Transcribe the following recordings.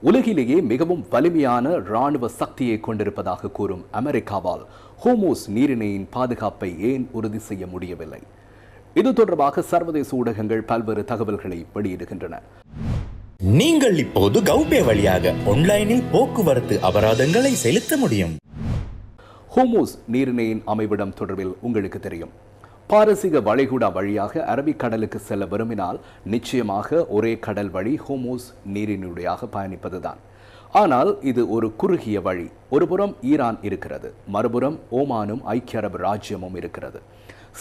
உலகிலேயே மிகவும் வலிமையான இராணுவ சக்தியை கொண்டிருப்பதாக கூறும் அமெரிக்காவால் ஹோர்முஸ் நீரிணையின் பாதுகாப்பை ஏன் உறுதி செய்ய முடியவில்லை? இது தொடர்பாக சர்வதேச ஊடகங்கள் பல்வேறு தகவல்களை வெளியிடுகின்றன. நீங்கள் இப்போது கௌபே வழியாக ஆன்லைனில் போக்குவரத்து அபராதங்களை செலுத்த முடியும். ஹோர்முஸ் நீரிணையின் அமைவிடம் தொடர்பில் உங்களுக்கு தெரியும். பாரசீக வளைகுடா வழியாக அரபிக்கடலுக்கு செல்ல விரும்பினால் நிச்சயமாக ஒரே கடல் வழி ஹோர்முஸ் நீரிணையாக பயணிப்பதுதான். ஆனால் இது ஒரு குறுகிய வழி. ஒருபுறம் ஈரான் இருக்கிறது, மறுபுறம் ஓமானும் ஐக்கிய அரபு ராஜ்யமும் இருக்கிறது.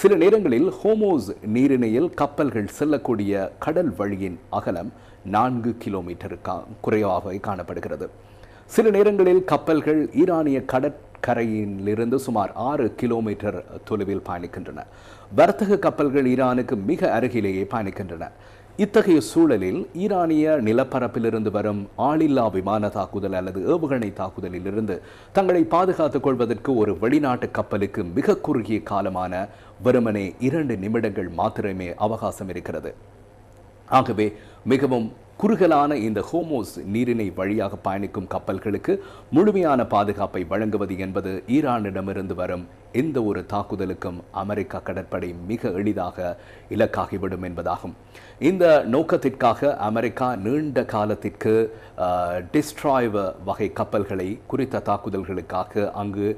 சில நேரங்களில் ஹோர்முஸ் நீரிணையில் கப்பல்கள் செல்லக்கூடிய கடல் வழியின் அகலம் 4 கிலோமீட்டருக்கு குறைவாக காணப்படுகிறது. சில நேரங்களில் கப்பல்கள் ஈரானிய கடற்கரையிலிருந்து சுமார் 6 கிலோமீட்டர் தொலைவில் பயணிக்கின்றன. வர்த்தக கப்பல்கள் ஈரானுக்கு மிக அருகிலேயே பயணிக்கின்றன. இத்தகைய சூழலில் ஈரானிய நிலப்பரப்பிலிருந்து வரும் ஆளில்லா விமான தாக்குதல் அல்லது ஏவுகணை தாக்குதலில் இருந்து தங்களை பாதுகாத்துக் கொள்வதற்கு ஒரு வெளிநாட்டு கப்பலுக்கு மிக குறுகிய காலமான வெறுமனே 2 நிமிடங்கள் மாத்திரமே அவகாசம் இருக்கிறது. ஆகவே மிகவும் குறுகலான இந்த ஹோர்முஸ் நீரிணை வழியாக பயணிக்கும் கப்பல்களுக்கு முழுமையான பாதுகாப்பை வழங்குவது என்பது ஈரானிடமிருந்து வரும் எந்த ஒரு தாக்குதலுக்கும் அமெரிக்கா கடற்படை மிக எளிதாக இலக்காகிவிடும் என்பதாகும். இந்த நோக்கத்திற்காக அமெரிக்கா நீண்ட காலத்திற்கு டிஸ்ட்ராய்வர் வகை கப்பல்களை குறித்த தாக்குதல்களுக்காக அங்கு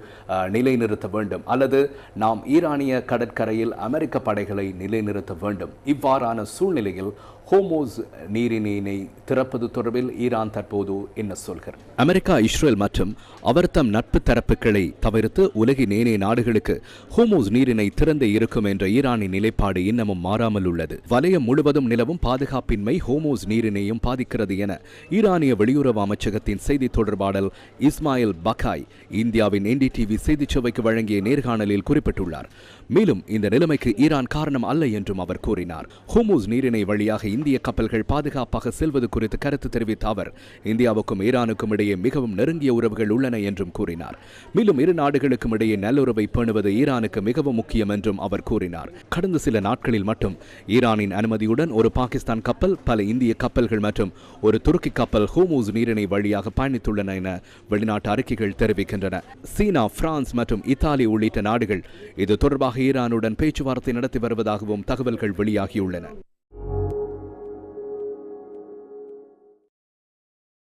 நிலைநிறுத்த வேண்டும், அல்லது நாம் ஈரானிய கடற்கரையில் அமெரிக்க படைகளை நிலைநிறுத்த வேண்டும். இவ்வாறான சூழ்நிலையில் ஹோர்முஸ் நீரிணையினை திறப்பது தொடர்பில் ஈரான் தற்போது என்ன சொல்கிறது? அமெரிக்கா, இஸ்ரேல் மற்றும் அவர் தம் நட்பு தரப்புகளை தவிர்த்து உலகின் ஏனைய நாடுகளுக்கு ஹோர்முஸ் நீரிணை திறந்தே இருக்கும் என்ற ஈரானின் நிலைப்பாடு இன்னமும் மாறாமல் உள்ளது. வலயம் முழுவதும் நிலவும் பாதுகாப்பின்மை ஹோர்முஸ் நீரிணையும் பாதிக்கிறது என ஈரானிய வெளியுறவு அமைச்சகத்தின் செய்தி தொடர்பாளர் இஸ்மாயில் பகாய் இந்தியாவின் NDTV செய்தி சேவைக்கு வழங்கிய நேர்காணலில் குறிப்பிட்டுள்ளார். மேலும் இந்த நிலைமைக்கு ஈரான் காரணம் அல்ல என்றும் அவர் கூறினார். ஹோர்முஸ் நீரிணை வழியாக இந்திய கப்பல்கள் பாதுகாப்பாக செல்வது குறித்து கருத்து தெரிவித்த அவர் இந்தியாவுக்கும் ஈரானுக்கும் இடையே மிகவும் நெருங்கிய உறவுகள் உள்ளன என்றும் கூறினார். மேலும் இரு நாடுகளுக்கும் இடையே நல்லுறவை பேணுவது ஈரானுக்கு மிகவும் முக்கியம் என்றும் அவர் கூறினார். கடந்த சில நாட்களில் மட்டும் ஈரானின் அனுமதியுடன் ஒரு பாகிஸ்தான் கப்பல், பல இந்திய கப்பல்கள் மற்றும் ஒரு துருக்கி கப்பல் ஹோர்முஸ் நீரிணை வழியாக பயணித்துள்ளன என வெளிநாட்டு அறிக்கைகள் தெரிவிக்கின்றன. சீனா, பிரான்ஸ் மற்றும் இத்தாலி உள்ளிட்ட நாடுகள் இது தொடர்பாக ஈரானுடன் பேச்சுவார்த்தை நடத்தி வருவதாகவும் தகவல்கள் வெளியாகியுள்ளன.